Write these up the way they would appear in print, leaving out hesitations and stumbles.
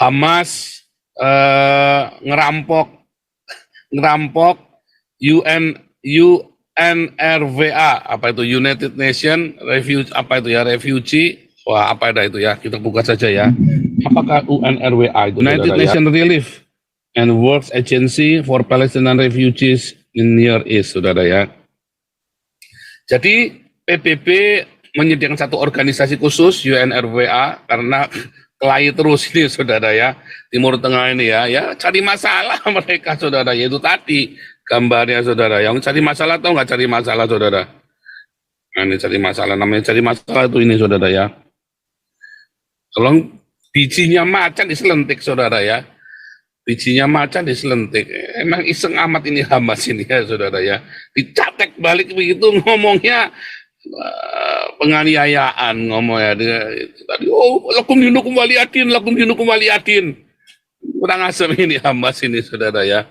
Hamas ngerampok UNRWA, apa itu, United Nation Refugee, apa itu ya, refugee, wah apa ada itu ya, kita buka saja ya. Apakah UNRWA itu? United Nation Relief and Works Agency for Palestinian Refugees in Near East, saudara ya. Jadi PBB menyediakan satu organisasi khusus UNRWA karena kelahi terus ini saudara ya, Timur Tengah ini ya cari masalah mereka saudara, yaitu tadi gambarnya saudara, yang cari masalah atau nggak cari masalah saudara. Nah ini cari masalah, namanya cari masalah itu ini saudara ya. Kalau bijinya macan diselentik saudara ya, bijinya macan diselentik, emang iseng amat ini Hamas ini ya saudara ya, dicatek balik begitu ngomongnya. Penganiayaan ngomongnya tadi, oh lakum dinukum waliyadin, kurang asem ini Hamas ini saudara ya.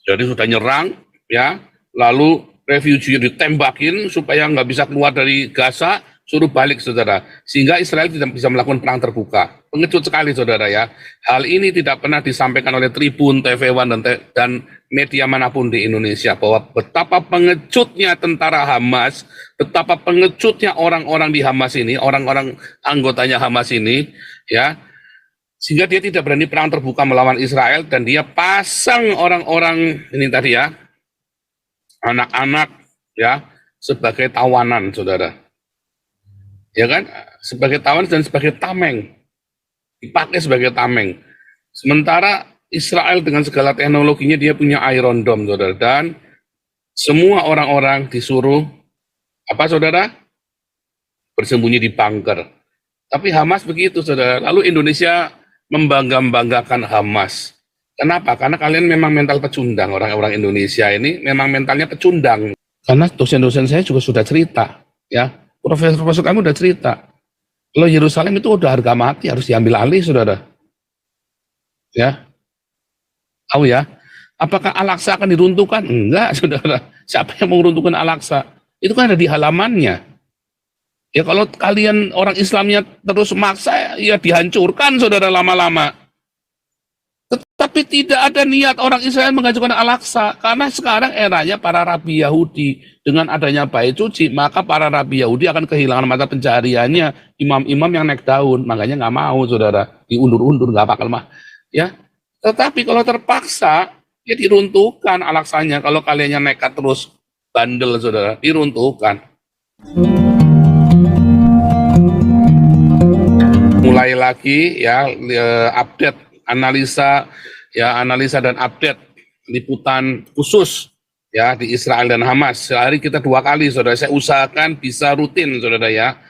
Jadi sudah nyerang ya, lalu refugee ditembakin supaya nggak bisa keluar dari Gaza, suruh balik saudara, sehingga Israel tidak bisa melakukan perang terbuka. Pengecut sekali saudara ya. Hal ini tidak pernah disampaikan oleh Tribun, TV One dan media manapun di Indonesia, bahwa betapa pengecutnya tentara Hamas, betapa pengecutnya orang-orang di Hamas ini, orang-orang anggotanya Hamas ini ya, sehingga dia tidak berani perang terbuka melawan Israel, dan dia pasang orang-orang ini tadi ya, anak-anak ya, sebagai tawanan saudara. Ya kan, sebagai tawanan dan sebagai tameng, dipakai sebagai tameng. Sementara Israel dengan segala teknologinya dia punya Iron Dome saudara, dan semua orang-orang disuruh apa saudara, bersembunyi di bunker. Tapi Hamas begitu saudara. Lalu Indonesia membanggakan Hamas. Kenapa? Karena kalian memang mental pecundang, orang-orang Indonesia ini memang mentalnya pecundang. Karena dosen-dosen saya juga sudah cerita ya, profesor kamu udah cerita, kalau Yerusalem itu udah harga mati, harus diambil alih saudara ya. Tahu ya, apakah Al-Aqsa akan diruntuhkan? Enggak saudara, siapa yang mau meruntuhkan Al-Aqsa? Itu kan ada di halamannya ya. Kalau kalian orang Islamnya terus maksa, ya dihancurkan saudara lama-lama. Tetapi tidak ada niat orang Israel menghancurkan Al-Aqsa, karena sekarang eranya para rabi Yahudi. Dengan adanya bait suci, maka para rabi Yahudi akan kehilangan mata pencahariannya, imam-imam yang naik daun, makanya nggak mau saudara, diundur-undur, nggak bakal mah ya. Tetapi kalau terpaksa, ya diruntuhkan Al-Aqsanya. Kalau kalian yang nekat terus bandel saudara, diruntuhkan. Mulai lagi ya, update analisa dan update liputan khusus ya di Israel dan Hamas. Sehari kita 2 kali saudara, saya usahakan bisa rutin saudara ya.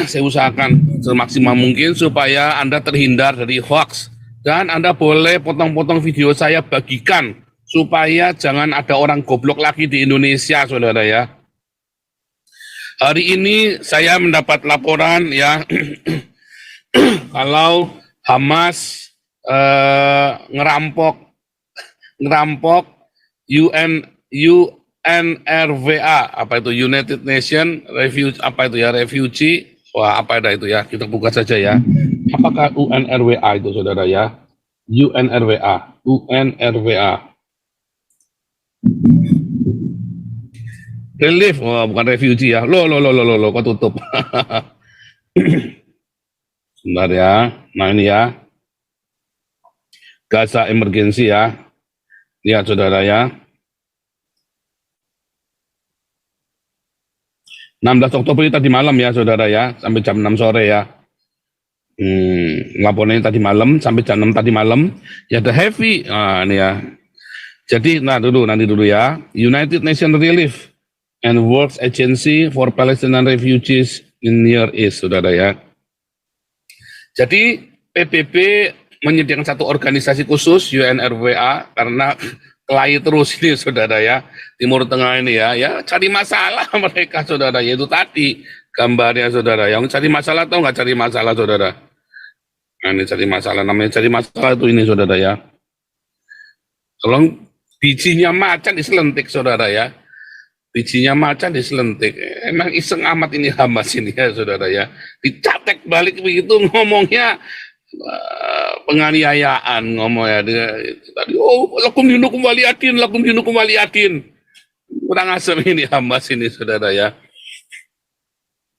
Saya usahakan semaksimal mungkin supaya Anda terhindar dari hoax, dan Anda boleh potong-potong video saya, bagikan supaya jangan ada orang goblok lagi di Indonesia saudara ya. Hari ini saya mendapat laporan ya kalau Hamas ngerampok UNRWA, apa itu, United Nation Refugee, apa itu ya, refugee, wah apa ada itu ya, kita buka saja ya. Apakah UNRWA itu saudara ya, UNRWA Relief, wah bukan refugee ya, lo kok tutup. Sebentar ya, nah ini ya, Gaza emergency ya. Lihat saudara ya. 16 Oktober tadi malam ya saudara ya, sampai jam 6 sore ya. Laporannya tadi malam sampai jam 6 tadi malam. Ya ada heavy. Nah ini ya. Jadi nanti dulu ya. United Nation Relief and Works Agency for Palestinian Refugees in Near East saudara ya. Jadi PBB menyediakan satu organisasi khusus UNRWA karena kelahi terus ini saudara ya, Timur Tengah ini ya cari masalah mereka saudara, yaitu tadi gambarnya saudara, yang cari masalah atau nggak cari masalah saudara. Nah ini cari masalah, namanya cari masalah itu ini saudara ya. Kalau bijinya macan diselentik saudara ya, bijinya macan diselentik, emang iseng amat ini Hamas ini ya saudara ya, dicatek balik begitu ngomongnya. penganiayaan ngomongnya dia tadi. Oh, lakum dinukum waliyadin. Kurang asem ini Hamas ini saudara ya.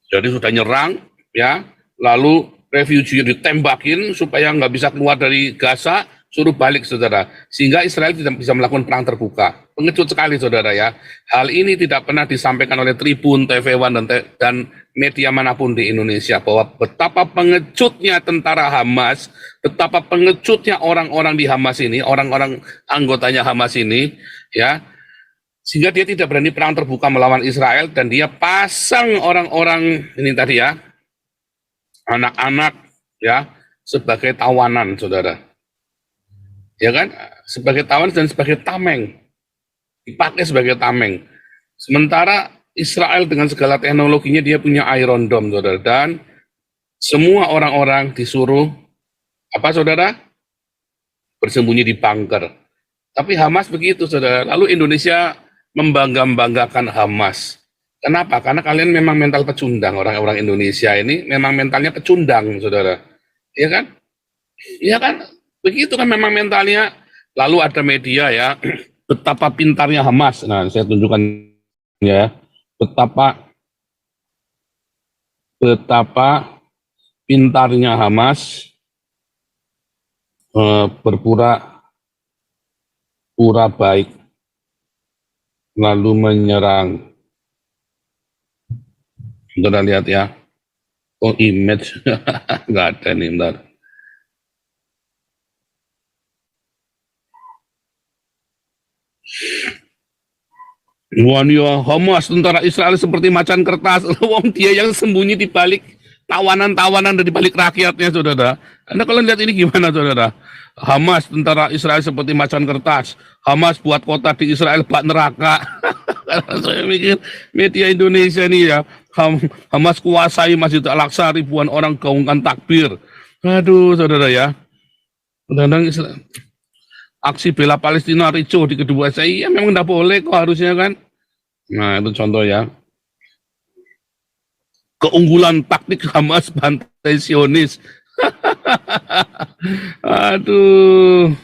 Jadi sudah nyerang ya, lalu refugee ditembakin supaya nggak bisa keluar dari Gaza, suruh balik saudara. Sehingga Israel tidak bisa melakukan perang terbuka. Pengecut sekali saudara ya. Hal ini tidak pernah disampaikan oleh Tribun, TV One dan media manapun di Indonesia bahwa betapa pengecutnya tentara Hamas, betapa pengecutnya orang-orang di Hamas ini, orang-orang anggotanya Hamas ini ya, sehingga dia tidak berani perang terbuka melawan Israel dan dia pasang orang-orang ini tadi ya, anak-anak ya, sebagai tawanan saudara, ya kan, sebagai tawanan dan sebagai tameng, dipakai sebagai tameng. Sementara Israel dengan segala teknologinya dia punya Iron Dome saudara, dan semua orang-orang disuruh apa saudara, bersembunyi di bunker. Tapi Hamas begitu saudara. Lalu Indonesia membangga-banggakan Hamas. Kenapa? Karena kalian memang mental pecundang. Orang-orang Indonesia ini memang mentalnya pecundang, saudara. Iya kan? Iya kan? Begitu kan memang mentalnya. Lalu ada media ya, betapa pintarnya Hamas. Nah, saya tunjukkan ya, betapa pintarnya Hamas berpura-pura baik lalu menyerang. Saudara lihat ya. Oh, image. Nggak ada nih, bentar. Wah, ya, Hamas, tentara Israel seperti macan kertas. Wong dia yang sembunyi di balik tawanan-tawanan dari balik rakyatnya, saudara. Anda kalau lihat ini gimana, saudara? Hamas, tentara Israel seperti macan kertas. Hamas buat kota di Israel bak neraka. Saya mikir media Indonesia nih ya, Hamas kuasai Masjid Al-Aqsa, ribuan orang gaungkan takbir. Aduh, saudara ya. Kadang-kadang aksi bela Palestina ricuh di kedua saya, iya memang tidak boleh kok harusnya kan. Nah itu contoh ya. Keunggulan taktik Hamas bantai Zionis. Aduh.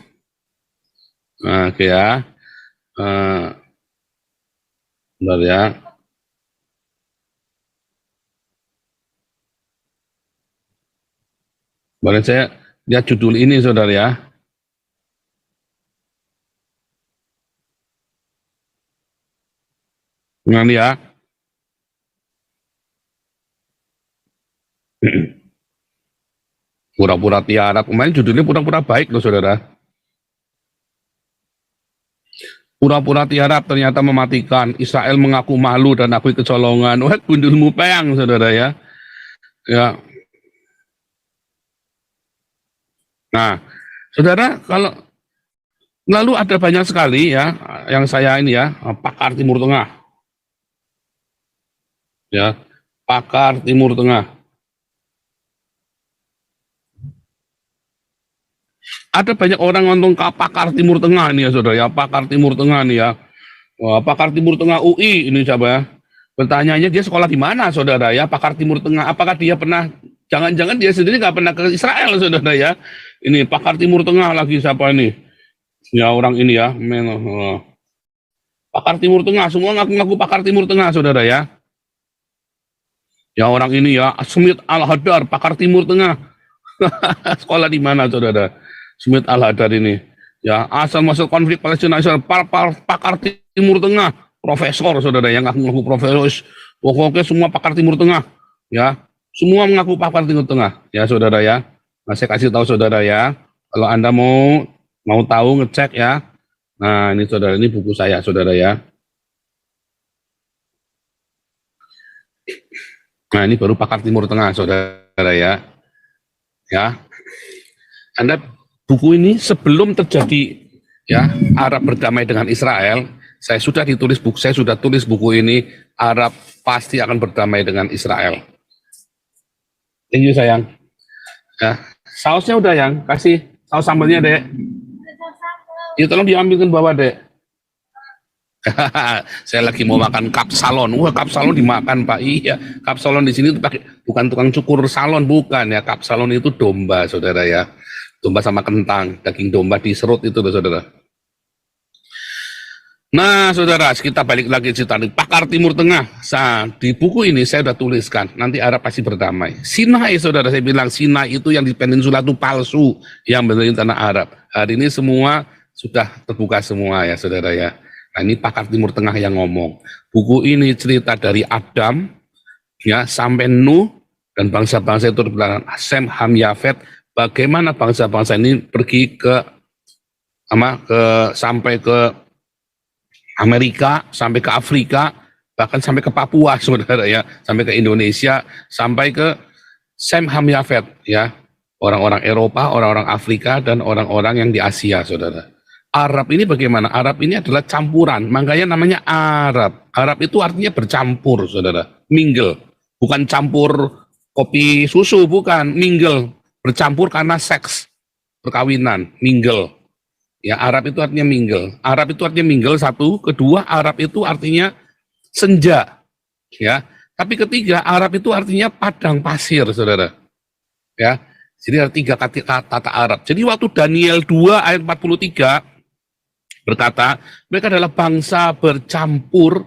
Nah, oke ya. Bentar ya. Boleh saya lihat judul ini saudara ya. Nah ya. Pura-pura tiarap. Kemarin judulnya pura-pura baik loh saudara. Pura-pura tiarap ternyata mematikan. Israel mengaku malu dan akui kecolongan. Wah, gundul mupeng saudara ya. Ya. Nah, saudara, kalau lalu ada banyak sekali ya yang saya ini ya, pakar Timur Tengah. Ya, pakar Timur Tengah. Ada banyak orang ngomong pakar Timur Tengah nih ya saudara ya, pakar Timur Tengah nih ya. Wah, pakar Timur Tengah UI ini coba ya. Bertanyanya dia sekolah di mana saudara ya, pakar Timur Tengah. Apakah dia pernah, jangan-jangan dia sendiri nggak pernah ke Israel saudara ya. Ini pakar Timur Tengah lagi siapa ini? Ya orang ini ya, pakar Timur Tengah, semua ngaku-ngaku pakar Timur Tengah saudara ya. Ya orang ini ya, Smith Al-Hadar, pakar Timur Tengah. Sekolah di mana saudara? Smith Al-Hadar ini. Ya, asal masuk konflik Palestina Israel, pakar Timur Tengah, profesor saudara yang ngaku-ngaku profesor. Pokoknya semua pakar Timur Tengah. Ya, semua mengaku pakar Timur Tengah. Ya saudara ya. Nah, saya kasih tahu saudara ya. Kalau Anda mau tahu ngecek ya. Nah, ini saudara, ini buku saya saudara ya. Nah, ini baru pakar Timur Tengah, saudara ya. Ya, Anda buku ini sebelum terjadi ya Arab berdamai dengan Israel, saya sudah tulis buku ini, Arab pasti akan berdamai dengan Israel. Thank you sayang. Ya, sausnya udah yang kasih saus sambalnya dek. Ya tolong diambilkan bawah dek. Saya lagi mau makan kapsalon. Wah, kapsalon dimakan, Pak. Iya, kapsalon di sini tuh pakai bukan tukang cukur salon, bukan ya. Kapsalon itu domba, saudara ya. Domba sama kentang, daging domba diserut itu loh, saudara. Nah, saudara, kita balik lagi cerita nih. Pakar Timur Tengah. Di buku ini saya udah tuliskan, nanti Arab pasti berdamai. Sinai, saudara, saya bilang Sinai itu yang di peninsula itu palsu, yang benar tanah Arab. Hari ini semua sudah terbuka semua ya, saudara ya. Nah, ini pakar Timur Tengah yang ngomong. Buku ini cerita dari Adam, ya, sampai Nuh, dan bangsa-bangsa itu berjalan. Sem, Ham, Yafet, bagaimana bangsa-bangsa ini pergi sampai ke Amerika, sampai ke Afrika, bahkan sampai ke Papua, saudara ya, sampai ke Indonesia, sampai ke Sem, Ham, Yafet, ya, orang-orang Eropa, orang-orang Afrika, dan orang-orang yang di Asia, saudara. Arab ini bagaimana? Arab ini adalah campuran, makanya namanya Arab. Arab itu artinya bercampur, saudara, mingle, bukan campur kopi susu, bukan, mingle, bercampur karena seks, perkawinan, mingle. Ya, Arab itu artinya mingle. Arab itu artinya mingle, satu. Kedua, Arab itu artinya senja. Ya. Tapi ketiga, Arab itu artinya padang pasir, saudara. Ya. Jadi ada tiga kata Arab. Jadi waktu Daniel 2 ayat 43 berkata, mereka adalah bangsa bercampur.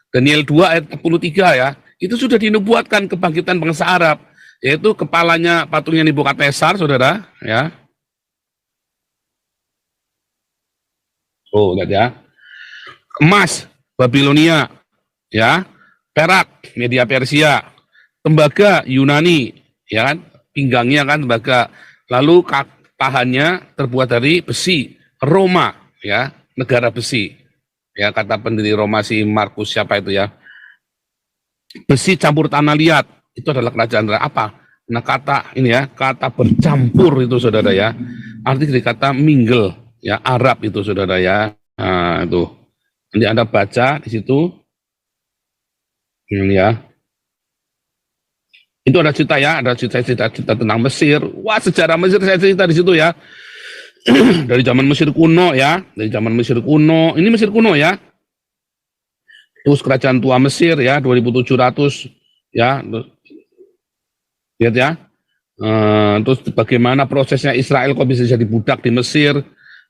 Daniel 2 ayat 43 ya. Itu sudah dinubuatkan kebangkitan bangsa Arab. Yaitu kepalanya patungnya Nebukadnezar, saudara. Ya. Oh, lihat ya. Emas, Babilonia, ya. Perak, Media Persia. Tembaga, Yunani, ya kan. Pinggangnya kan tembaga. Lalu pahannya terbuat dari besi, Roma, ya, negara besi. Ya, kata pendiri Roma si Markus siapa itu ya. Besi campur tanah liat, itu adalah kerajaan apa? Nah, kata ini ya, kata bercampur itu, saudara ya. Arti dari kata mingle. Ya, Arab itu, saudara ya. Nah, itu. Nanti Anda baca di situ. Ini ya. Itu ada cerita ya, ada cerita tentang Mesir. Wah, sejarah Mesir saya cerita di situ ya. Dari zaman Mesir kuno ya, dari zaman Mesir kuno. Ini Mesir kuno ya. Terus kerajaan tua Mesir ya, 2700 ya. Lihat ya. Terus bagaimana prosesnya Israel kok bisa jadi budak di Mesir.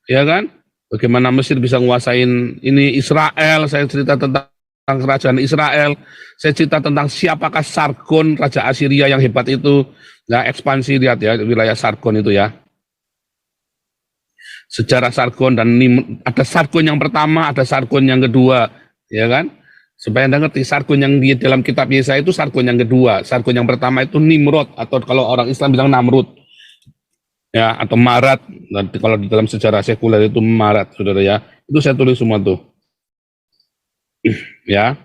Ya kan? Bagaimana Mesir bisa nguasain ini Israel, saya cerita tentang kerajaan Israel, saya cerita tentang siapakah Sargon, Raja Assyria yang hebat itu, nah ekspansi lihat ya, wilayah Sargon itu ya. Sejarah Sargon dan ada Sargon yang pertama, ada Sargon yang kedua, ya kan? Supaya Anda ngerti, Sargon yang di dalam kitab Yesaya itu Sargon yang kedua, Sargon yang pertama itu Nimrod, atau kalau orang Islam bilang Namrud. Ya, atau Marat, nanti kalau di dalam sejarah sekuler itu Marat, saudara ya, itu saya tulis semua tuh, ya,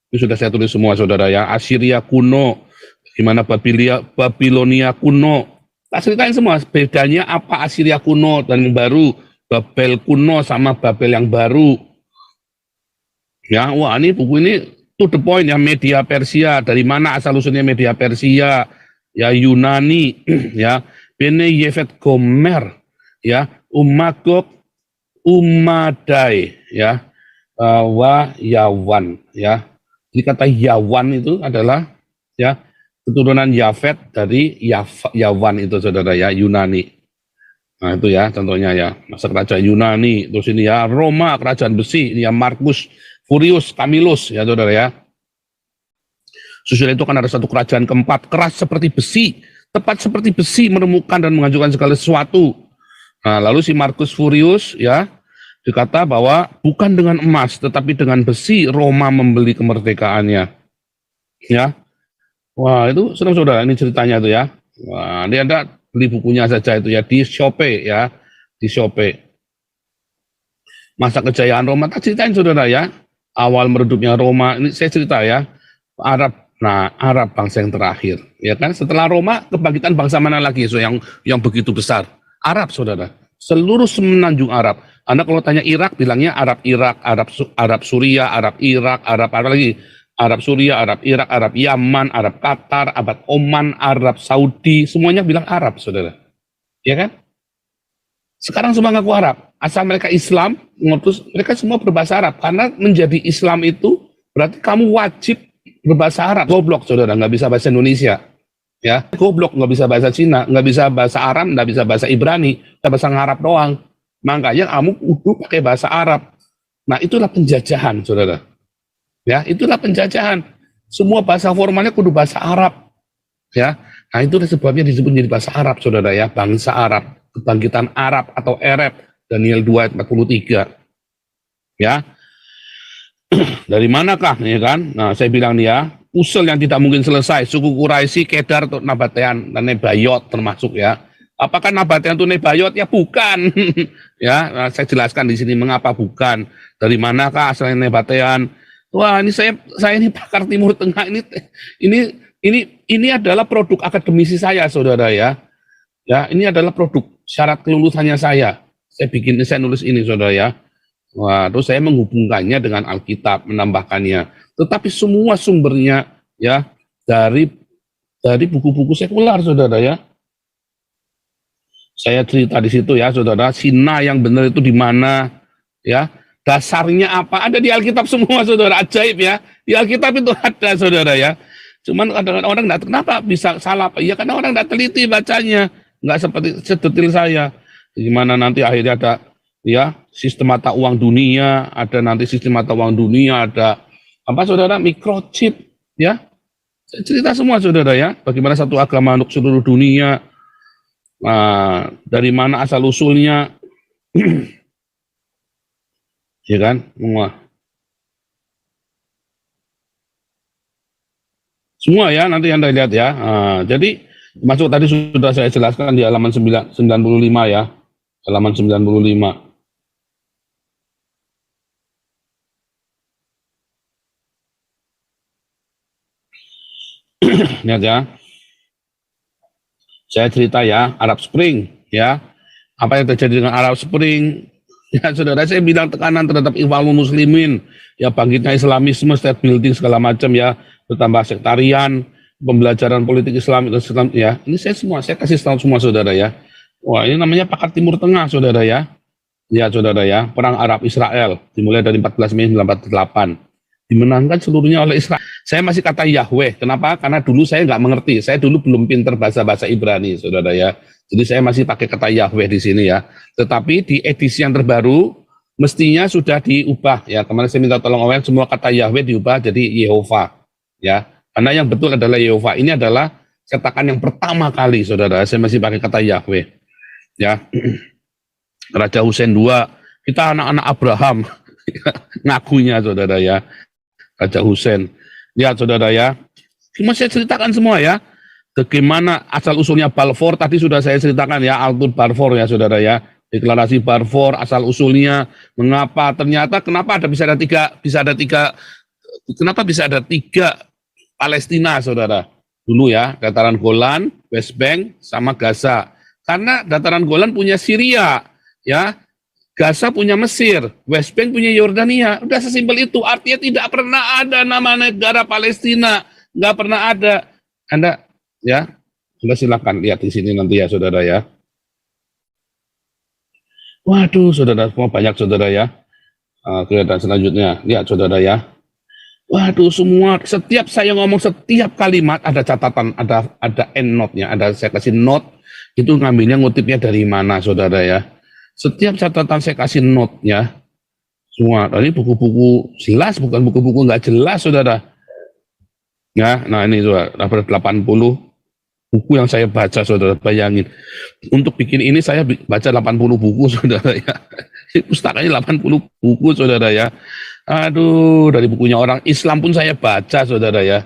itu sudah saya tulis semua, saudara ya. Assyria kuno, gimana Babilonia kuno, tak ceritain semua, bedanya apa Assyria kuno dan yang baru, Babel kuno sama Babel yang baru, ya. Wah, ini buku ini to the point ya, Media Persia, dari mana asal usulnya Media Persia, ya, Yunani, ya. Bene Yefet Gomer, ya, Umagog, Umadai, ya, wa Yawan, ya. Jadi kata Yawan itu adalah ya keturunan Yafet dari Yawan itu, saudara ya, Yunani. Nah itu ya contohnya ya, masa kerajaan Yunani, terus ini ya Roma, kerajaan besi, ini ya Marcus Furius Camillus, ya saudara ya. Sesudah itu kan ada satu kerajaan keempat, keras seperti besi, tepat seperti besi, menemukan dan mengajukan segala sesuatu. Nah, lalu si Marcus Furius ya dikata bahwa bukan dengan emas tetapi dengan besi Roma membeli kemerdekaannya. Ya. Wah, itu saudara-saudara, ini ceritanya tuh ya. Wah, ini Anda beli bukunya saja itu ya di Shopee ya, di Shopee. Masa kejayaan Roma, tak ceritain saudara ya. Awal meredupnya Roma, ini saya cerita ya. Arab. Nah, Arab bangsa yang terakhir, ya kan? Setelah Roma, kebangkitan bangsa mana lagi so yang begitu besar? Arab, saudara. Seluruh semenanjung Arab. Anda kalau tanya Irak, bilangnya Arab Irak, Arab Suria, Arab Irak, Arab apa lagi? Arab Suria, Arab Irak, Arab Yaman, Arab Qatar, Arab Oman, Arab Saudi, semuanya bilang Arab, saudara. Ya kan? Sekarang semua ngaku Arab. Asal mereka Islam, terus mereka semua berbahasa Arab. Karena menjadi Islam itu berarti kamu wajib berbahasa Arab. Goblok saudara, nggak bisa bahasa Indonesia. Ya, goblok, nggak bisa bahasa Cina, nggak bisa bahasa Arab, nggak bisa bahasa Ibrani, bisa bahasa Arab doang. Makanya kamu kudu pakai bahasa Arab. Nah, itulah penjajahan, saudara. Ya, itulah penjajahan. Semua bahasa formalnya kudu bahasa Arab. Ya, nah itulah sebabnya disebut menjadi bahasa Arab, saudara ya, bangsa Arab, kebangkitan Arab atau Arab, Daniel 2 ayat 43. Ya, dari manakah ya kan? Nah, saya bilang nih ya, usul yang tidak mungkin selesai, suku Quraisy, Kedar, atau Nabatean dan Nebayot termasuk ya. Apakah Nabatean itu Nebayot? Ya bukan. Ya, nah, saya jelaskan di sini mengapa bukan. Dari manakah asalnya Nabatean? Wah, ini saya ini pakar Timur Tengah ini adalah produk akademisi saya, saudara ya. Ya, ini adalah produk syarat kelulusannya saya. Saya nulis ini, saudara ya. Wah, terus saya menghubungkannya dengan Alkitab, menambahkannya. Tetapi semua sumbernya ya dari buku-buku sekular, saudara ya. Saya cerita di situ ya, saudara. Sina yang benar itu di mana? Ya, dasarnya apa? Ada di Alkitab semua, saudara. Ajaib ya. Di Alkitab itu ada, saudara ya. Cuman kadang-kadang orang nggak, kenapa bisa salah? Ya karena orang nggak teliti bacanya, nggak seperti sedetil saya. Gimana nanti akhirnya ada ya sistem mata uang dunia, ada nanti sistem mata uang dunia, ada apa saudara, microchip ya. Saya cerita semua saudara ya, bagaimana satu agama untuk seluruh dunia, dari mana asal usulnya, ya kan, semua ya nanti Anda lihat ya. Jadi masuk tadi sudah saya jelaskan di halaman 95 ya. Halaman 95. Lihat ya. Saya cerita ya, Arab Spring ya. Apa yang terjadi dengan Arab Spring? Ya saudara, saya bilang tekanan terhadap Ikhwanul Muslimin, ya bangkitnya Islamisme, state building segala macam ya, bertambah sektarian, pembelajaran politik Islam ya. Ini saya kasih tahu semua saudara ya. Wah, ini namanya pakar Timur Tengah saudara ya. Ya saudara ya, perang Arab Israel dimulai dari 14 Mei 1948. Dimenangkan seluruhnya oleh Israel. Saya masih kata Yahweh. Kenapa? Karena dulu saya nggak mengerti. Saya dulu belum pinter bahasa Ibrani, saudara ya. Jadi saya masih pakai kata Yahweh di sini ya. Tetapi di edisi yang terbaru mestinya sudah diubah ya. Kemarin saya minta tolong orang semua kata Yahweh diubah jadi Yehova ya. Karena yang betul adalah Yehova. Ini adalah cetakan yang pertama kali, saudara. Saya masih pakai kata Yahweh ya. Raja Hussein II, kita anak-anak Abraham ngakunya, saudara ya. Raja Hussein. Lihat saudara ya. Cuma saya ceritakan semua ya. Bagaimana asal usulnya Balfour tadi sudah saya ceritakan ya, Altur Balfour ya saudara ya. Deklarasi Balfour asal usulnya, mengapa ternyata kenapa kenapa bisa ada tiga Palestina saudara. Dulu ya, dataran Golan, West Bank sama Gaza. Karena dataran Golan punya Syria ya. Gaza punya Mesir, West Bank punya Yordania, udah sesimpel itu. Artinya tidak pernah ada nama negara Palestina, nggak pernah ada. Anda ya, Anda silakan lihat di sini nanti ya, saudara ya. Waduh, saudara semua banyak saudara ya. Kelihatan selanjutnya, lihat saudara ya. Waduh, semua setiap saya ngomong setiap kalimat ada catatan, ada endnote-nya, ada saya kasih note itu ngambilnya ngutipnya dari mana, saudara ya. Setiap catatan saya kasih note-nya, semua. Ini buku-buku jelas, bukan buku-buku nggak jelas, saudara. Ya, nah ini saudara, ada 80 buku yang saya baca, saudara. Bayangin, untuk bikin ini saya baca 80 buku, saudara ya. Pustakanya 80 buku, saudara ya. Aduh, dari bukunya orang Islam pun saya baca, saudara ya.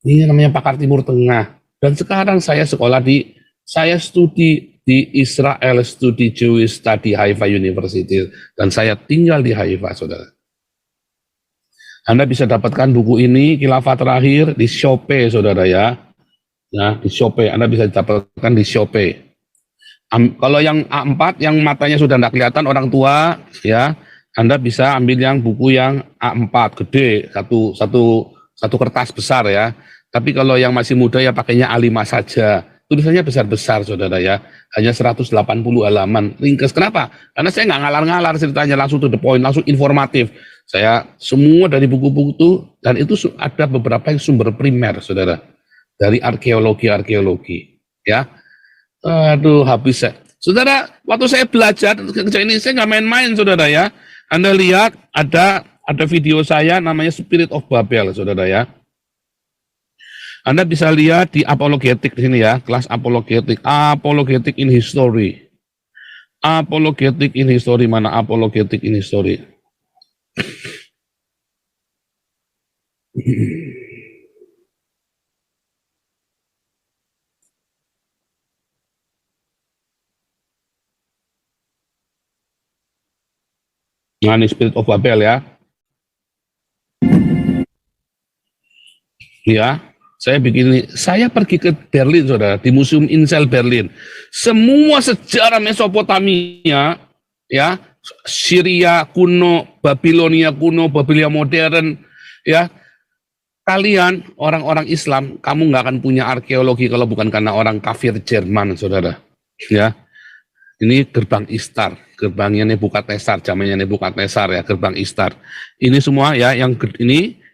Ini namanya pakar Timur Tengah. Dan sekarang saya studi di Israel Studi Jewish Study Haifa University dan saya tinggal di Haifa, saudara. Anda bisa dapatkan buku ini Khilafah Terakhir di Shopee, saudara ya. Ya, di Shopee. Anda bisa dapatkan di Shopee. Kalau yang A4 yang matanya sudah tidak kelihatan orang tua, ya, Anda bisa ambil yang buku yang A4 gede, satu kertas besar ya. Tapi kalau yang masih muda ya pakainya A5 saja. Tulisannya besar-besar, saudara ya. Hanya 180 halaman. Ringkas. Kenapa? Karena saya nggak ngalar-ngalar ceritanya, langsung to the point, langsung informatif. Saya semua dari buku-buku itu, dan itu ada beberapa yang sumber primer, saudara. Dari arkeologi. Ya. Aduh, habis saya. Saudara, waktu saya belajar kerja ini, saya nggak main-main, saudara ya. Anda lihat, ada video saya namanya Spirit of Babel, saudara ya. Anda bisa lihat di apologetik di sini ya, kelas apologetik in history. Apologetik in history, mana apologetik in history? Nah, ini Spirit of Babel ya. Ya, saya pergi ke Berlin, saudara, di Museum Insel Berlin. Semua sejarah Mesopotamia, ya, Syria kuno, Babilonia kuno, Babilonia modern, ya. Kalian orang-orang Islam, kamu nggak akan punya arkeologi kalau bukan karena orang kafir Jerman, saudara. Ya, ini gerbang Istar, gerbangnya Nebukadnezar, zamannya Nebukadnezar ya, gerbang Istar. Ini semua ya, yang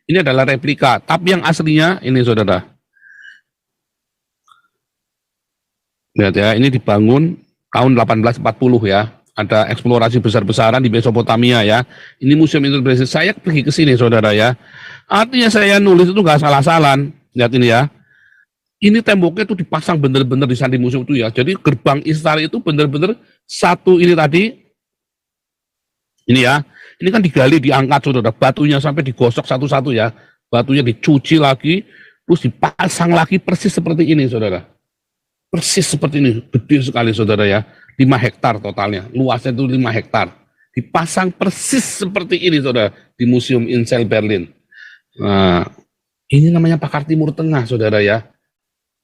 ini adalah replika, tapi yang aslinya ini, saudara. Lihat ya, ini dibangun tahun 1840 ya. Ada eksplorasi besar-besaran di Mesopotamia ya. Ini Museum Interpretasi. Saya pergi ke sini, saudara ya. Artinya saya nulis itu nggak salah-salahan. Lihat ini ya. Ini temboknya itu dipasang benar-benar di samping museum itu ya. Jadi gerbang Istar itu benar-benar satu ini tadi. Ini ya. Ini kan digali, diangkat, saudara. Batunya sampai digosok satu-satu ya. Batunya dicuci lagi, terus dipasang lagi persis seperti ini, saudara. Persis seperti ini. Gede sekali, saudara ya. 5 hektar totalnya. Luasnya itu 5 hektar. Dipasang persis seperti ini, saudara. Di Museum Insel Berlin. Nah, ini namanya pakar Timur Tengah, saudara ya.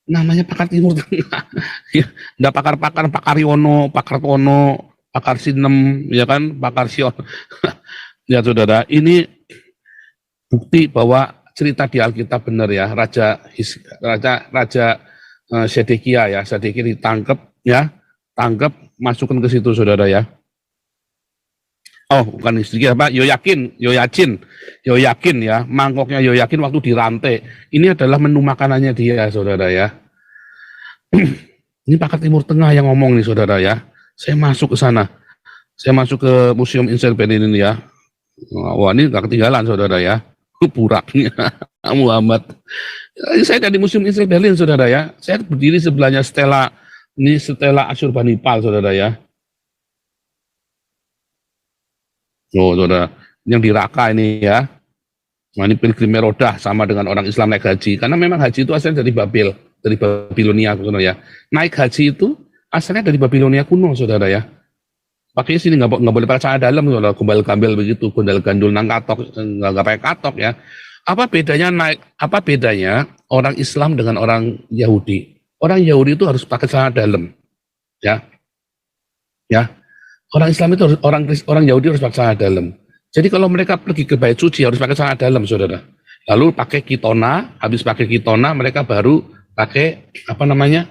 Namanya pakar Timur Tengah. Ya, enggak pakar-pakar, pakar Yono, pakar Tono, pakar Sinem, ya kan, pakar Sion. Ya saudara, ini bukti bahwa cerita di Alkitab benar ya. Raja Sedekia ya, Sedekia ditangkap ya, masukkan ke situ, saudara ya. Oh, bukan Sedekia, apa? Yoyakin ya, mangkoknya Yoyakin waktu dirantai. Ini adalah menu makanannya dia, saudara ya. Ini pakar Timur Tengah yang ngomong nih, saudara ya. Saya masuk ke sana. Saya masuk ke Museum Insel Berlin ini ya. Wah, ini nggak ketinggalan, saudara ya. Buraknya Muhammad. Saya dari Museum Insel Berlin, saudara ya. Saya berdiri sebelahnya Stella Asurbanipal, saudara ya. Oh, saudara, yang di Raqqa ini ya. Nah, ini pilgrim merodah sama dengan orang Islam naik haji. Karena memang haji itu asalnya dari Babel, dari Babilonia, saudara ya. Naik haji itu asalnya dari Babilonia kuno, saudara ya. Pakai sini nggak boleh pakai celana dalam, kalau gombal-gambel begitu, gondal gandul nang katok, nggak pakai katok ya. Apa bedanya orang Islam dengan orang Yahudi? Orang Yahudi itu harus pakai celana dalam, ya. Orang Islam itu orang Yahudi harus pakai celana dalam. Jadi kalau mereka pergi ke bait suci harus pakai celana dalam, saudara. Lalu pakai kitona, habis pakai kitona mereka baru pakai apa namanya?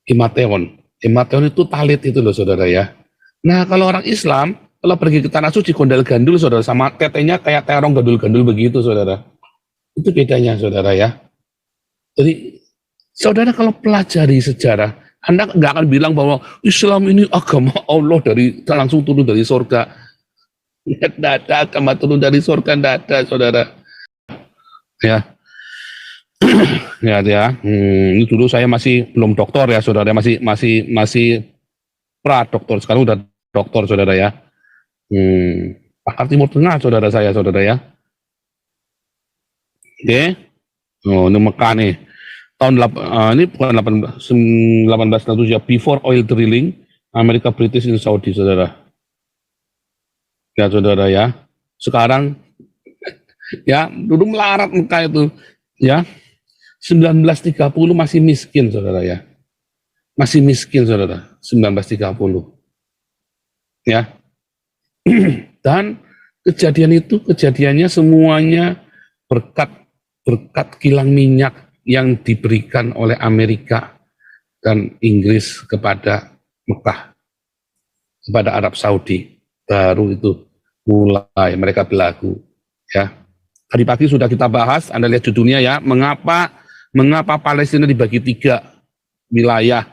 Imateon. Imateon itu talit itu loh, saudara ya. Nah, kalau orang Islam, kalau pergi ke tanah suci gondal gandul, saudara, sama tetenya kayak terong gandul-gandul begitu, saudara. Itu bedanya, saudara ya. Jadi, saudara kalau pelajari sejarah, Anda nggak akan bilang bahwa Islam ini agama Allah langsung turun dari surga. Tidak ada agama turun dari surga, tidak ada, saudara. Ya. Ini dulu saya masih belum doktor ya, saudara, masih pra-doktor, sekarang udah doktor, saudara ya. Pakar Timur Tengah, saudara saya, saudara ya. Oke. Oh, ini Mekah nih. Ini bukan 1807 ya, before oil drilling, Amerika British in Saudi, saudara. Ya, saudara ya. Sekarang, ya, dulu melarat Mekah itu, ya. 1930 masih miskin, saudara ya. Masih miskin, saudara. 1930. Ya. Dan kejadiannya semuanya berkat kilang minyak yang diberikan oleh Amerika dan Inggris kepada Mekah, kepada Arab Saudi. Baru itu mulai mereka berlaku. Ya, tadi pagi sudah kita bahas, Anda lihat judulnya ya, mengapa Palestina dibagi 3 wilayah.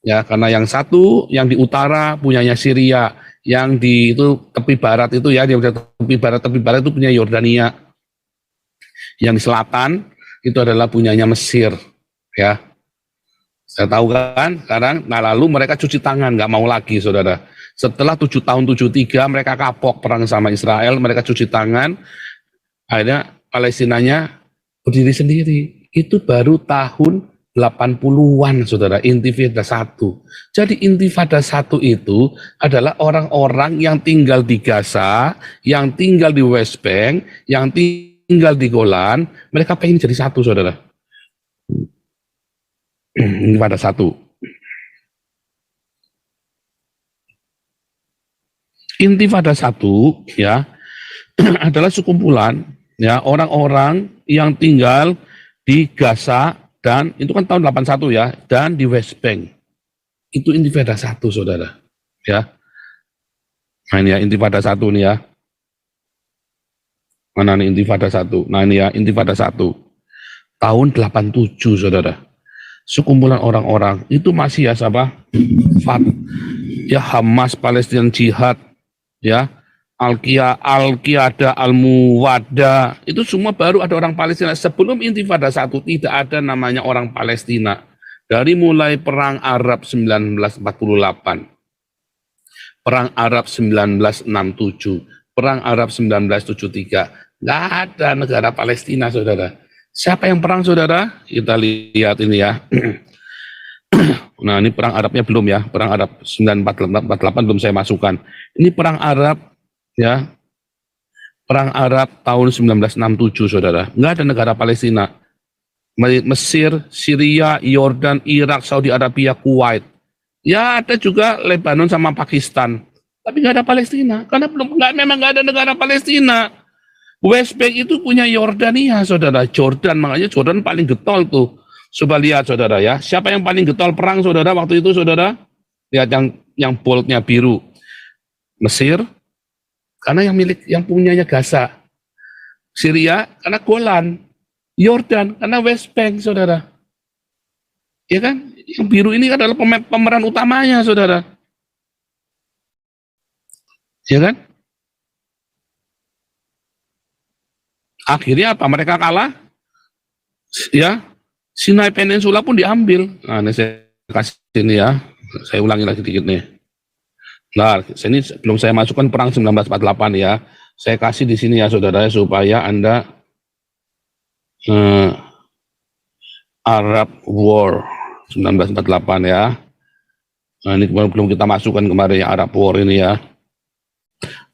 Ya, karena yang satu yang di utara punyanya Syria, yang di itu tepi barat itu ya, di tepi barat itu punya Yordania. Yang di selatan itu adalah punyanya Mesir, ya. Saya tahu kan sekarang. Nah, lalu mereka cuci tangan, nggak mau lagi, saudara. Setelah 7 tahun 73 mereka kapok perang sama Israel, mereka cuci tangan, akhirnya Palestinanya berdiri sendiri. Itu baru tahun 80-an, saudara, Intifada 1. Jadi Intifada 1 itu adalah orang-orang yang tinggal di Gaza, yang tinggal di West Bank, yang tinggal di Golan, mereka pengen jadi satu, saudara. Intifada 1. Intifada 1 ya adalah sekumpulan ya orang-orang yang tinggal di Gaza, dan itu kan tahun 81 ya, dan di West Bank. Itu Intifada 1, saudara. Ya. Nah ini ya Intifada 1 nih ya. Mana nih Intifada 1? Nah ini ya Intifada 1. Tahun 87, saudara. Sekumpulan orang-orang itu masih ya siapa? Ya Hamas, Palestinian Jihad, ya Al-Qiyadah, Al-Muwada, itu semua baru ada orang Palestina. Sebelum Intifada 1 tidak ada namanya orang Palestina. Dari mulai Perang Arab 1948, Perang Arab 1967, Perang Arab 1973, nggak ada negara Palestina, saudara. Siapa yang perang, saudara? Kita lihat ini ya. Nah ini Perang Arabnya belum ya, Perang Arab 1948 belum saya masukkan. Ini Perang Arab ya, Perang Arab tahun 1967, saudara. Nggak ada negara Palestina. Mesir, Syria, Yordan, Irak, Saudi Arabia, Kuwait. Ya ada juga Lebanon sama Pakistan. Tapi nggak ada Palestina, karena memang nggak ada negara Palestina. West Bank itu punya Yordania, saudara. Jordan, makanya Jordan paling getol tuh. Coba lihat, saudara ya. Siapa yang paling getol perang, saudara, waktu itu, saudara? Lihat yang boldnya biru. Mesir, karena yang punyanya Gaza. Syria, karena Golan. Yordan, karena West Bank, saudara. Ya kan? Yang biru ini adalah pemeran utamanya, saudara. Ya kan? Akhirnya apa? Mereka kalah. Ya, Sinai Peninsula pun diambil. Nah, ini saya kasih ini ya. Saya ulangi lagi sedikit nih. Nah, ini belum saya masukkan perang 1948 ya. Saya kasih di sini ya, saudara, supaya Anda Arab War 1948 ya. Nah, ini belum kita masukkan kemarin ya, Arab War ini ya.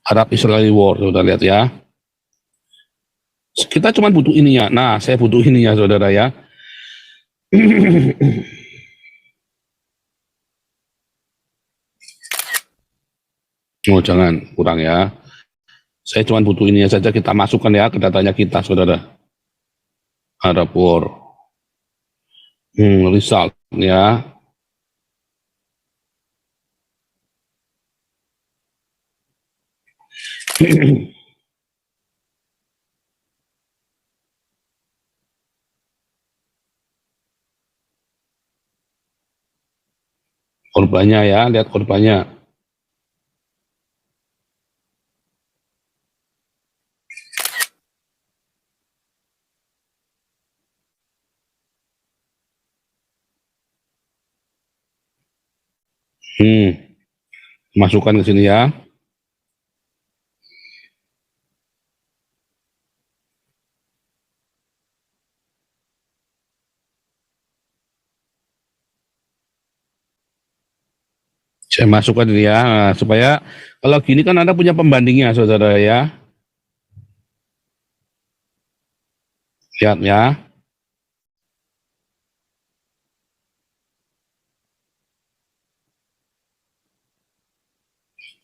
Arab Israeli War, saudara lihat ya. Kita cuma butuh ininya. Nah, saya butuh ininya, saudara ya. Oh, jangan kurang ya. Saya cuma butuh ininya saja, kita masukkan ya ke datanya kita, saudara. Arab War. Result ya. Korbannya ya, lihat korbannya. Masukkan ke sini ya. Saya masukkan ini ya, nah, supaya kalau gini kan Anda punya pembandingnya, saudara ya. Lihat ya.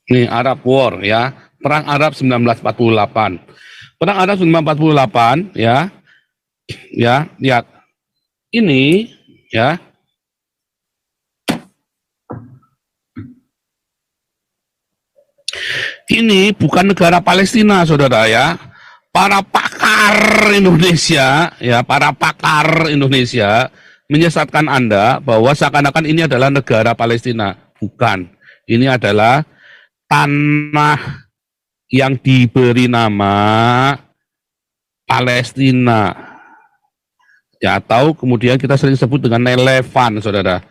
Ini Arab War ya, Perang Arab 1948. Perang Arab 1948 ya. Ya, lihat. Ini ya. Ini bukan negara Palestina, saudara ya. Para pakar Indonesia, ya, para pakar Indonesia menyesatkan Anda bahwa seakan-akan ini adalah negara Palestina. Bukan. Ini adalah tanah yang diberi nama Palestina. Ya, atau kemudian kita sering sebut dengan Nelevan, saudara.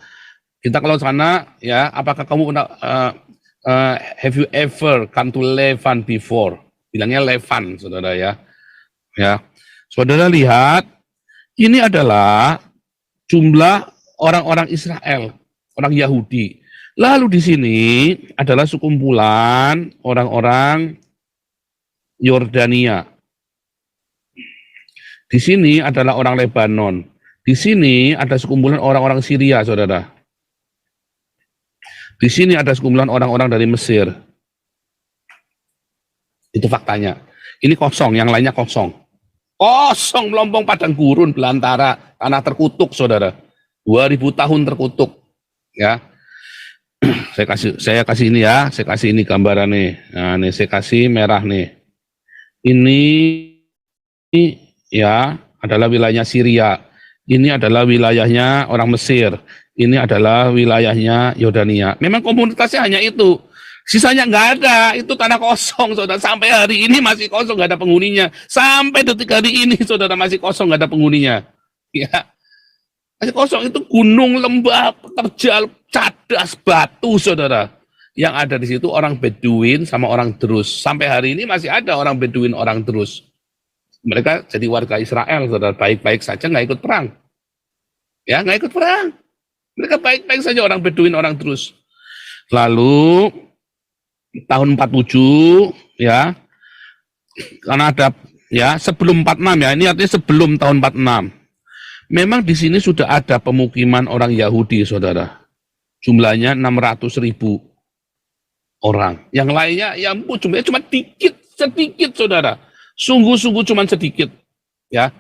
Kita kalau sana, ya, apakah kamu pernah have you ever come to Levan before? Bilangnya Levan, saudara ya. Ya, saudara lihat, ini adalah jumlah orang-orang Israel, orang Yahudi. Lalu di sini adalah sekumpulan orang-orang Yordania. Di sini adalah orang Lebanon. Di sini ada sekumpulan orang-orang Syria, saudara. Di sini ada sekumpulan orang-orang dari Mesir. Itu faktanya. Ini kosong, yang lainnya kosong. Kosong, melompong padang gurun, belantara, tanah terkutuk, saudara. 2000 tahun terkutuk. Ya, saya kasih ini ya, saya kasih ini gambaran nih. Nah, nih saya kasih merah nih. Ini ya adalah wilayahnya Syria. Ini adalah wilayahnya orang Mesir. Ini adalah wilayahnya Yordania. Memang komunitasnya hanya itu. Sisanya nggak ada. Itu tanah kosong, saudara. Sampai hari ini masih kosong, nggak ada penghuninya. Sampai detik hari ini, saudara, masih kosong, nggak ada penghuninya. Ya, masih kosong. Itu gunung, lembah, terjal, cadas, batu, saudara. Yang ada di situ orang Beduin sama orang Drus. Sampai hari ini masih ada orang Beduin, orang Drus. Mereka jadi warga Israel, saudara. Baik-baik saja, nggak ikut perang. Ya, nggak ikut perang. Mereka baik-baik saja orang Beduin, orang Drus. Lalu tahun 47 ya, karena ada ya sebelum 46 ya, ini artinya sebelum tahun 46. Memang di sini sudah ada pemukiman orang Yahudi, saudara. Jumlahnya 600.000 orang. Yang lainnya ya ampun, jumlahnya cuma sedikit, saudara. Sungguh-sungguh cuma sedikit. Ya.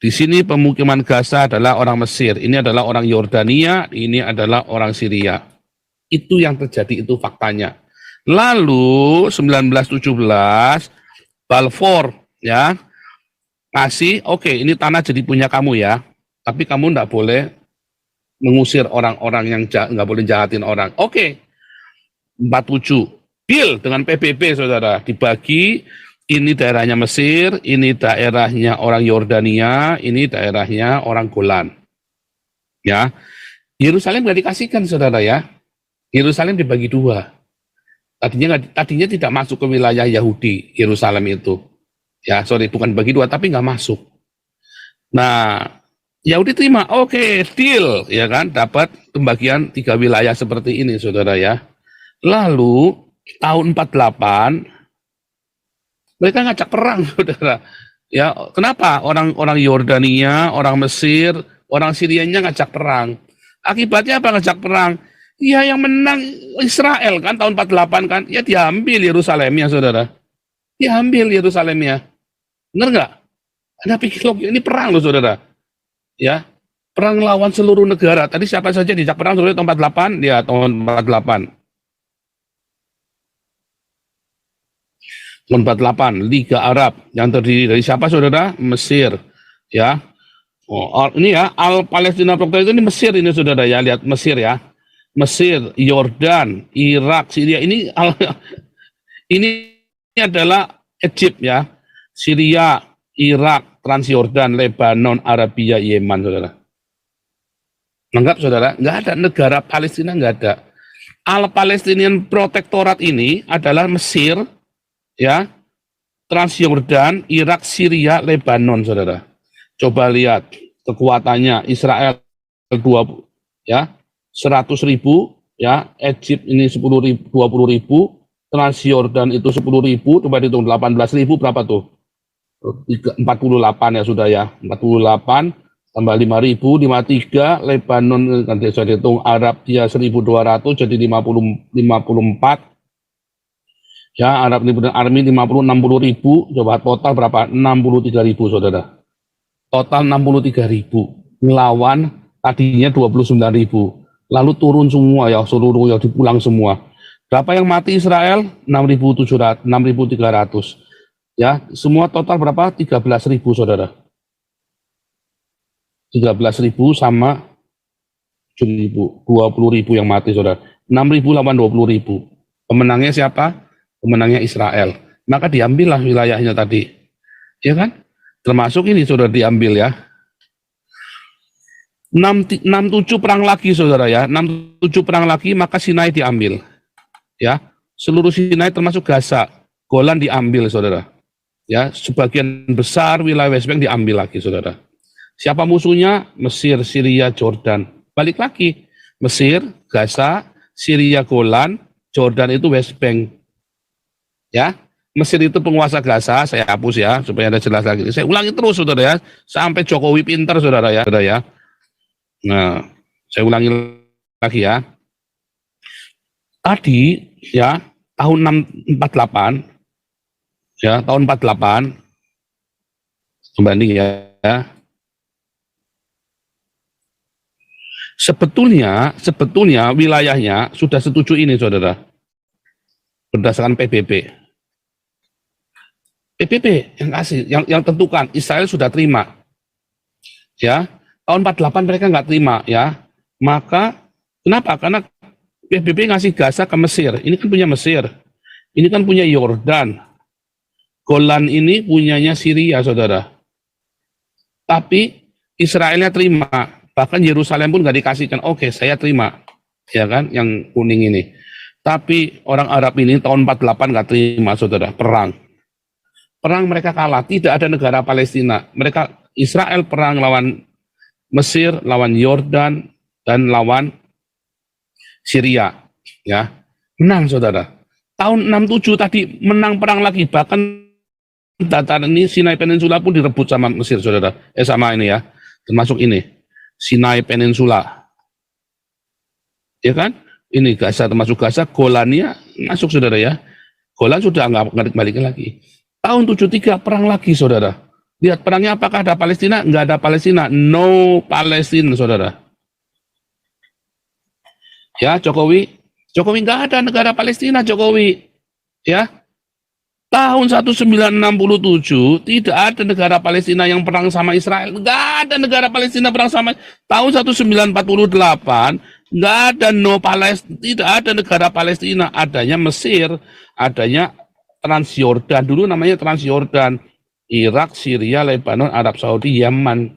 Di sini pemukiman Gaza adalah orang Mesir, ini adalah orang Yordania, ini adalah orang Syria. Itu yang terjadi, itu faktanya. Lalu 1917 Balfour ya kasih, oke, ini tanah jadi punya kamu ya, tapi kamu enggak boleh mengusir orang-orang yang nggak boleh jahatin orang. Oke. 47 deal dengan PBB, saudara, dibagi. Ini daerahnya Mesir, ini daerahnya orang Yordania, ini daerahnya orang Golan. Ya, Yerusalem nggak dikasihkan, saudara ya. Yerusalem dibagi dua. Tadinya tidak masuk ke wilayah Yahudi, Yerusalem itu. Ya, sorry, bukan bagi dua, tapi nggak masuk. Nah, Yahudi terima, oke, deal, ya kan, dapat pembagian 3 wilayah seperti ini, saudara ya. Lalu tahun 48 mereka ngajak perang, saudara. Ya, kenapa? Orang Yordania, orang Mesir, orang Syrianya ngajak perang. Akibatnya apa ngajak perang? Ya, yang menang Israel kan tahun 48 kan, ya diambil Yerusalemnya, saudara. Diambil Yerusalemnya. Benar nggak? Anda pikir logik, ini perang loh, saudara. Ya, perang lawan seluruh negara. Tadi siapa saja diajak perang, saudara, tahun 48? Ya, tahun 48. Tahun 48, Liga Arab yang terdiri dari siapa, saudara? Mesir, ya. Oh, ini ya, Al-Palestina Proctor itu ini Mesir ini, saudara ya, lihat Mesir ya. Mesir, Yordan, Irak, Syria, ini adalah Egypt ya. Syria, Irak, Transyordan, Lebanon, Arabia, Yemen, saudara. Lengkap, saudara? Nggak ada negara Palestina, nggak ada. Al-Palestinian Protectorate ini adalah Mesir, ya, Transyordan, Irak, Syria, Lebanon, saudara. Coba lihat kekuatannya. Israel 20, ya, 100.000, ya, Egypt ini 10.000, 20.000, Transyordan itu 10.000, coba dihitung 18.000 berapa tuh? 48 ya, sudah ya, 48 tambah 5.000, 53, Lebanon nanti saya hitung, Arab dia 1.200 jadi 54. Ya, Arab Army 60.000, coba total berapa? 63.000, saudara. Total 63.000. Ngelawan tadinya 29.000. Lalu turun semua ya, seluruh ya, dipulang semua. Berapa yang mati Israel? 6.700, 6.300. Ya, semua total berapa? 13.000 saudara. 13.000 sama 7.000, 20.000 yang mati saudara. 6.000 lawan 20.000. Pemenangnya siapa? Pemenangnya Israel. Maka diambillah wilayahnya tadi. Ya kan? Termasuk ini saudara diambil ya. 67 perang lagi saudara ya. 67 perang lagi maka Sinai diambil. Ya. Seluruh Sinai termasuk Gaza. Golan diambil saudara. Ya, sebagian besar wilayah West Bank diambil lagi saudara. Siapa musuhnya? Mesir, Syria, Jordan. Balik lagi. Mesir, Gaza, Syria, Golan, Jordan itu West Bank. Ya. Mesir itu penguasa Gaza, saya hapus ya, supaya ada jelas lagi. Saya ulangi terus, saudara ya, sampai Jokowi pintar, saudara ya. Saudara ya. Nah, saya ulangi lagi ya. Tadi, ya, tahun 48, ya, tahun 48, kembali ya. Sebetulnya wilayahnya sudah setuju ini, saudara. Berdasarkan PBB. PBB yang kasih, yang tentukan, Israel sudah terima. Ya, tahun 48 mereka nggak terima, ya. Maka kenapa? Karena PBB ngasih Gaza ke Mesir. Ini kan punya Mesir. Ini kan punya Yordan. Golan ini punyanya Syria, saudara. Tapi Israelnya terima. Bahkan Yerusalem pun nggak dikasihkan. Oke, saya terima. Ya kan, yang kuning ini. Tapi orang Arab ini tahun 48 nggak terima, saudara. Perang mereka kalah, tidak ada negara Palestina. Mereka Israel perang lawan Mesir, lawan Yordan, dan lawan Syria. Ya, menang saudara. Tahun 67 tadi menang perang lagi, bahkan dataran ini Sinai Peninsula pun direbut sama Mesir saudara. Sama ini ya, termasuk ini Sinai Peninsula. Ya kan? Ini Gaza termasuk Gaza, Golania masuk saudara ya. Golan sudah nggak balikin lagi. Tahun 73 perang lagi saudara. Lihat perangnya apakah ada Palestina? Nggak ada Palestina. No Palestina saudara. Ya Jokowi nggak ada negara Palestina Jokowi. Ya. Tahun 1967 tidak ada negara Palestina yang perang sama Israel. Nggak ada negara Palestina perang sama. Tahun 1948 nggak ada no Palestina. Tidak ada negara Palestina. Adanya Mesir, adanya Transjordan, dulu namanya Transjordan, Irak, Syria, Lebanon, Arab Saudi, Yaman.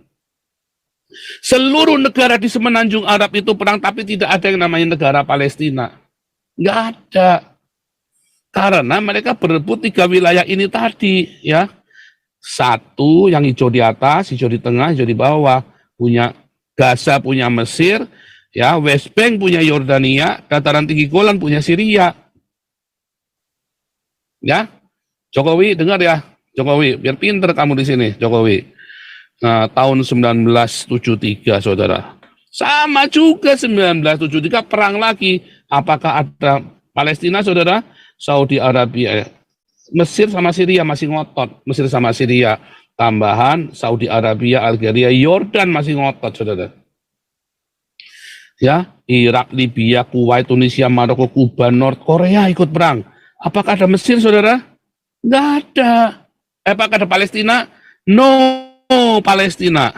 Seluruh negara di semenanjung Arab itu perang, tapi tidak ada yang namanya negara Palestina. Nggak ada. Karena mereka berebut 3 wilayah ini tadi, ya. Satu yang hijau di atas, hijau di tengah, hijau di bawah. Punya Gaza, punya Mesir, ya. West Bank punya Yordania, dataran tinggi Golan punya Syria. Ya, Jokowi dengar ya, Jokowi, biar pinter kamu di sini, Jokowi. Nah, tahun 1973, saudara. Sama juga 1973 perang lagi. Apakah ada Palestina, saudara? Saudi Arabia, Mesir sama Syria masih ngotot. Mesir sama Syria. Tambahan Saudi Arabia, Algeria, Yordan masih ngotot, saudara. Ya, Irak, Libya, Kuwait, Tunisia, Maroko, Kuba, North Korea ikut perang. Apakah ada Mesir, saudara? Nggak ada. Apakah ada Palestina? No Palestina.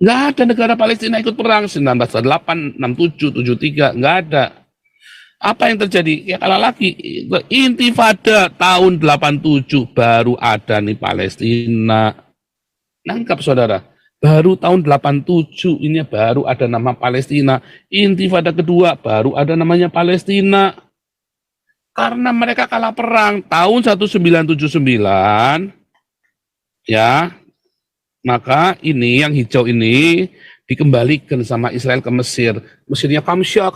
Nggak ada negara Palestina ikut perang. 1948, 67, 73, nggak ada. Apa yang terjadi? Ya kalah lagi. Intifada tahun 87 baru ada nih Palestina. Nangkap saudara. Baru tahun 87 ini baru ada nama Palestina. Intifada kedua baru ada namanya Palestina. Karena mereka kalah perang tahun 1979, ya, maka ini yang hijau ini dikembalikan sama Israel ke Mesir. Mesirnya kamsya,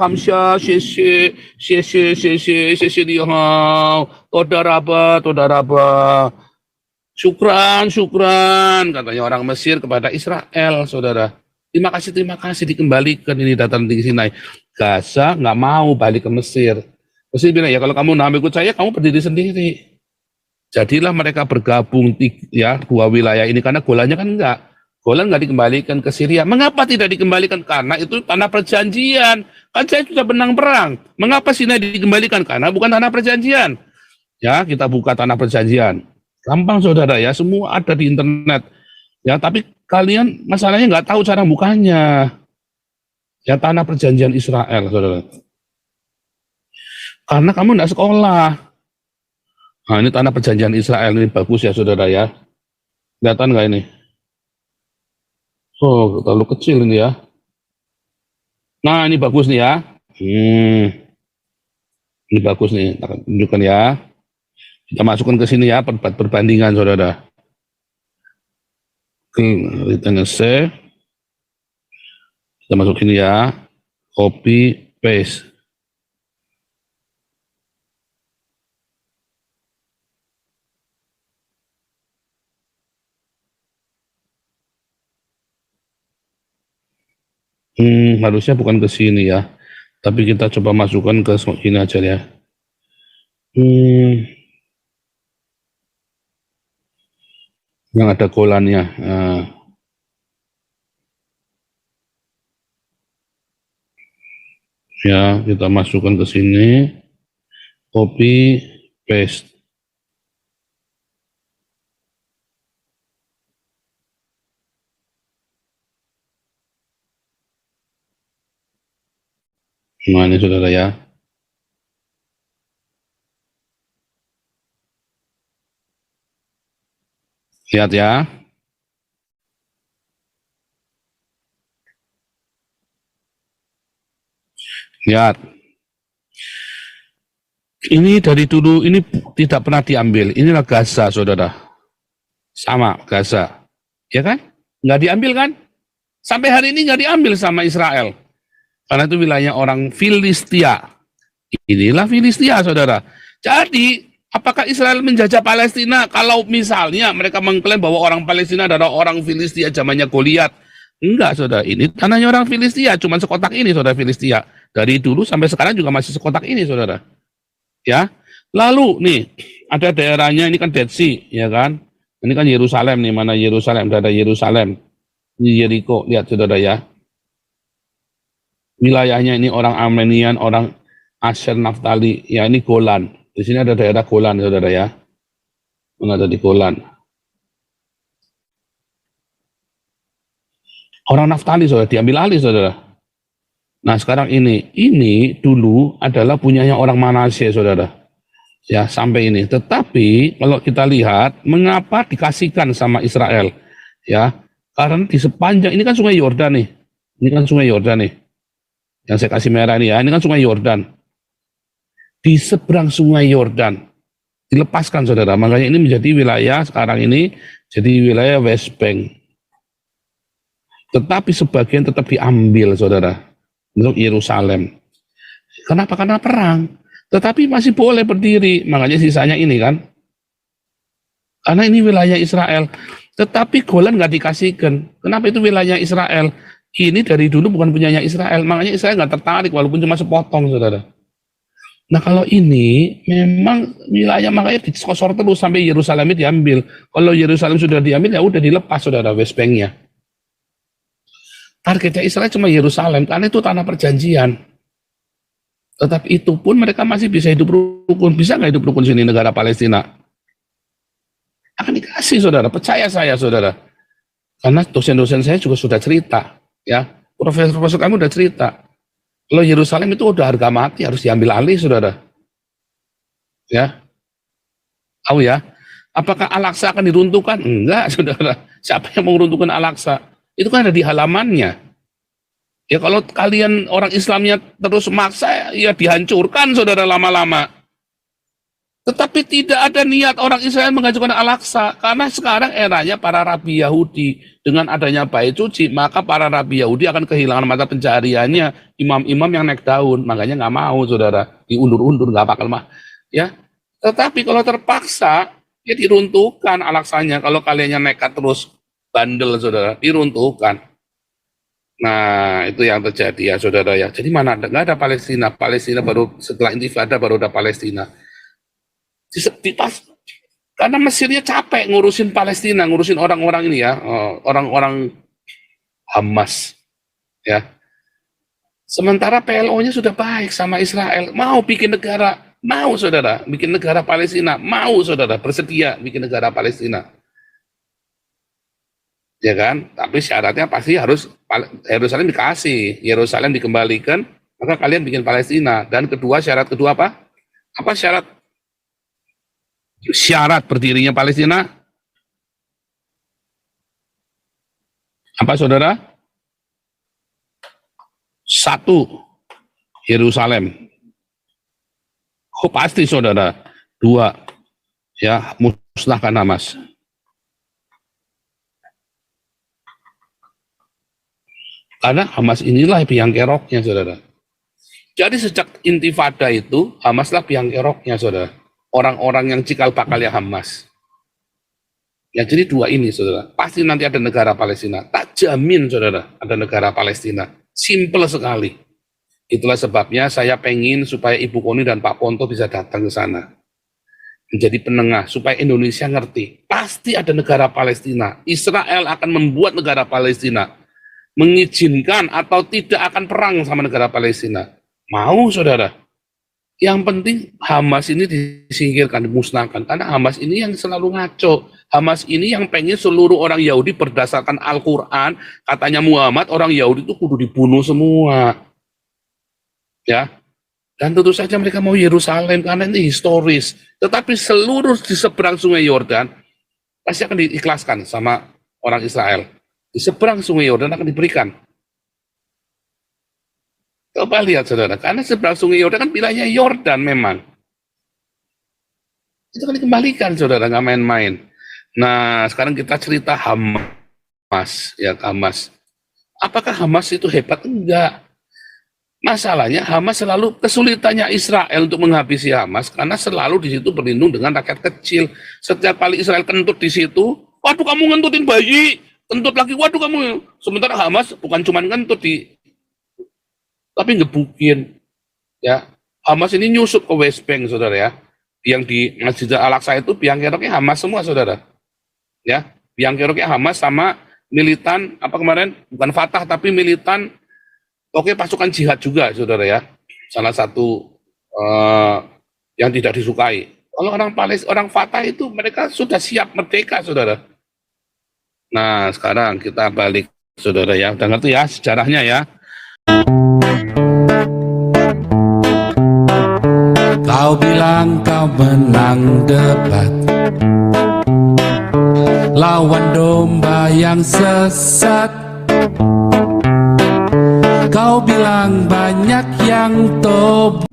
todaraba, syukran, katanya orang Mesir kepada Israel, saudara. Terima kasih dikembalikan ini dataran tinggi Sinai. Gaza nggak mau balik ke Mesir. Mesir bilang, ya kalau kamu mau ikut saya, kamu berdiri sendiri. Jadilah mereka bergabung ya 2 wilayah ini, karena Golannya kan enggak. Golan nggak dikembalikan ke Syria. Mengapa tidak dikembalikan? Karena itu tanah perjanjian. Kan saya sudah menang perang. Mengapa Sinai dikembalikan? Karena bukan tanah perjanjian. Ya, kita buka tanah perjanjian. Gampang saudara ya, semua ada di internet. Ya, tapi kalian masalahnya nggak tahu cara bukanya. Ya, tanah perjanjian Israel, saudara. Karena kamu nggak sekolah. Nah, ini tanah perjanjian Israel, ini bagus ya saudara ya. Kelihatan nggak ini? Oh, terlalu kecil ini ya. Nah, ini bagus nih ya. Ini bagus nih, kita tunjukkan ya. Kita masukkan ke sini ya, perbandingan saudara. Return C. Kita masuk sini ya. Copy, paste. Harusnya bukan ke sini ya. Tapi kita coba masukkan ke sini aja ya. Yang ada golannya. Nah. Ya, kita masukkan ke sini. Copy, paste. Nah, ini saudara ya. Lihat ya. Lihat. Ini dari dulu, ini tidak pernah diambil. Inilah Gaza, saudara. Sama, Gaza. Ya kan? Nggak diambil kan? Sampai hari ini nggak diambil sama Israel. Karena itu wilayah orang Filistia. Inilah Filistia, saudara. Jadi, apakah Israel menjajah Palestina? Kalau misalnya mereka mengklaim bahwa orang Palestina adalah orang Filistia zamannya Goliat. Enggak, saudara. Ini tanahnya orang Filistia. Cuma sekotak ini, saudara, Filistia. Dari dulu sampai sekarang juga masih sekotak ini, saudara. Ya. Lalu, nih, ada daerahnya, ini kan Dead Sea, ya kan? Ini kan Yerusalem nih, mana Yerusalem? Ada Yerusalem. Ini Jericho, lihat, saudara ya. Wilayahnya ini orang Armenian, orang Asher Naftali, ya ini Golan. Di sini ada daerah Golan, saudara ya. Mana ada di Golan. Orang Naftali, saudara, diambil alih, saudara. Nah, sekarang ini dulu adalah punyanya orang Manasye, saudara. Ya, sampai ini. Tetapi kalau kita lihat, mengapa dikasihkan sama Israel? Ya, karena di sepanjang, ini kan sungai Yordan nih. Ini kan sungai Yordan nih. Yang saya kasih merah ini ya, ini kan sungai Yordan. Di seberang sungai Yordan dilepaskan, saudara. Makanya ini menjadi wilayah sekarang ini jadi wilayah West Bank. Tetapi sebagian tetap diambil, saudara, untuk Yerusalem. Kenapa? Karena perang. Tetapi masih boleh berdiri. Makanya sisanya ini kan. Karena ini wilayah Israel. Tetapi Golan nggak dikasihkan. Kenapa itu wilayah Israel? Ini dari dulu bukan punyanya Israel. Makanya Israel nggak tertarik walaupun cuma sepotong, saudara. Nah, kalau ini memang wilayah, makanya dikosor terus sampai Yerusalem diambil. Kalau Yerusalem sudah diambil, ya udah dilepas, saudara, West Bank-nya. Targetnya Israel cuma Yerusalem, karena itu tanah perjanjian. Tetapi itu pun mereka masih bisa hidup rukun. Bisa nggak hidup rukun sini negara Palestina? Akan dikasih, saudara. Percaya saya, saudara. Karena dosen-dosen saya juga sudah cerita. Ya, profesor-profesor kami udah cerita. Kalau Yerusalem itu udah harga mati, harus diambil alih, saudara. Ya, tahu ya? Apakah Al-Aqsa akan diruntuhkan? Enggak, saudara. Siapa yang mau meruntuhkan Al-Aqsa? Itu kan ada di halamannya. Ya, kalau kalian orang Islamnya terus maksa, ya dihancurkan, saudara, lama-lama. Tetapi tidak ada niat orang Israel menghancurkan Al-Aqsa, karena sekarang eranya para rabi Yahudi. Dengan adanya bait suci, maka para rabi Yahudi akan kehilangan mata pencariannya, imam-imam yang naik daun. Makanya nggak mau, saudara, diundur-undur, nggak bakal mah. Ya, tetapi kalau terpaksa, ya diruntuhkan Al-Aqsanya. Kalau kaliannya nekat terus bandel, saudara, diruntuhkan. Nah, itu yang terjadi ya, saudara ya. Jadi mana ada, nggak ada Palestina. Palestina baru setelah Intifada baru ada Palestina. Karena Mesirnya capek ngurusin Palestina, ngurusin orang-orang ini ya, orang-orang Hamas ya. Sementara PLO-nya sudah baik sama Israel, mau bikin negara, mau saudara, bikin negara Palestina, mau saudara, bersedia bikin negara Palestina. Ya kan? Tapi syaratnya pasti harus Yerusalem dikasih, Yerusalem dikembalikan, maka kalian bikin Palestina. Dan kedua, syarat kedua apa? Apa syarat berdirinya Palestina? Apa saudara? Satu, Yerusalem. Oh pasti saudara. Dua, ya musnahkan Hamas. Karena Hamas inilah biang keroknya saudara. Jadi sejak intifada itu, Hamaslah biang keroknya saudara. Orang-orang yang cikal bakalnya Hamas. Ya jadi dua ini saudara. Pasti nanti ada negara Palestina. Tak jamin saudara ada negara Palestina. Simple sekali. Itulah sebabnya saya pengen supaya Ibu Koni dan Pak Ponto bisa datang ke sana. Menjadi penengah supaya Indonesia ngerti. Pasti ada negara Palestina. Israel akan membuat negara Palestina. Mengizinkan atau tidak akan perang sama negara Palestina. Mau saudara. Yang penting Hamas ini disingkirkan, dimusnahkan. Karena Hamas ini yang selalu ngaco. Hamas ini yang pengen seluruh orang Yahudi berdasarkan Al-Quran. Katanya Muhammad, orang Yahudi itu kudu dibunuh semua. Ya. Dan tentu saja mereka mau Yerusalem karena ini historis. Tetapi seluruh di seberang sungai Yordan pasti akan diikhlaskan sama orang Israel. Di seberang sungai Yordan akan diberikan. Coba lihat saudara, karena seberang sungai Yordan kan wilayahnya Yordan memang. Itu kan dikembalikan saudara, nggak main-main. Nah, sekarang kita cerita Hamas, ya Hamas. Apakah Hamas itu hebat? Enggak. Masalahnya Hamas selalu kesulitannya Israel untuk menghabisi Hamas karena selalu di situ berlindung dengan rakyat kecil. Setiap kali Israel kentut di situ, waduh kamu ngentutin bayi, kentut lagi, waduh kamu. Sementara Hamas bukan cuma kentut tapi ngebukin. Ya, Hamas ini nyusup ke West Bank, saudara ya. Yang di Masjid Al-Aqsa itu biang keroknya Hamas semua, saudara. Ya, biang keroknya Hamas sama militan apa kemarin? Bukan Fatah tapi militan. Oke, pasukan jihad juga, saudara ya. Salah satu yang tidak disukai. Kalau orang Fatah itu mereka sudah siap merdeka, saudara. Nah, sekarang kita balik, saudara ya. Udah ngerti ya sejarahnya ya. Kau bilang kau menang debat lawan domba yang sesat. Kau bilang banyak yang tobat.